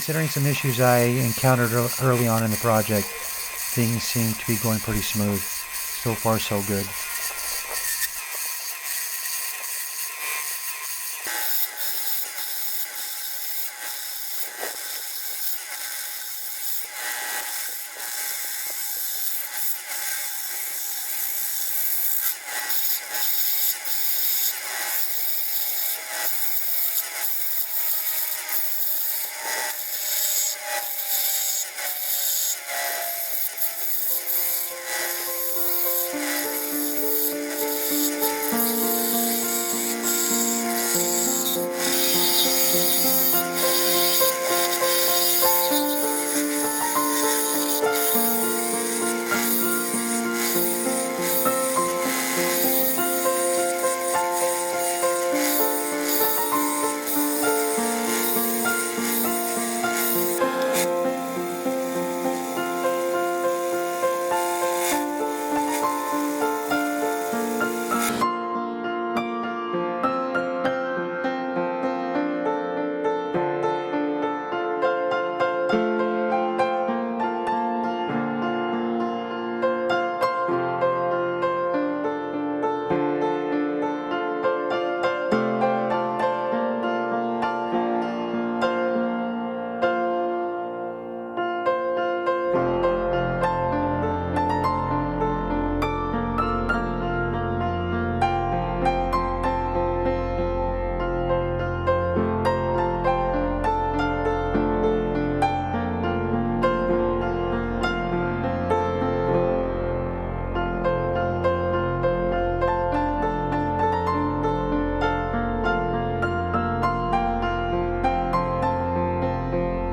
Considering some issues I encountered early on in the project, things seem to be going pretty smooth. So far, so good.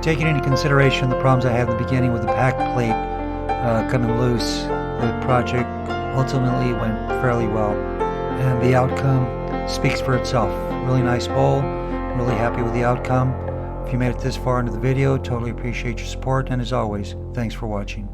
Taking into consideration the problems I had in the beginning with the pack plate coming loose, the project ultimately went fairly well, and the outcome speaks for itself. Really nice bowl, really happy with the outcome. If you made it this far into the video, totally appreciate your support, and as always, thanks for watching.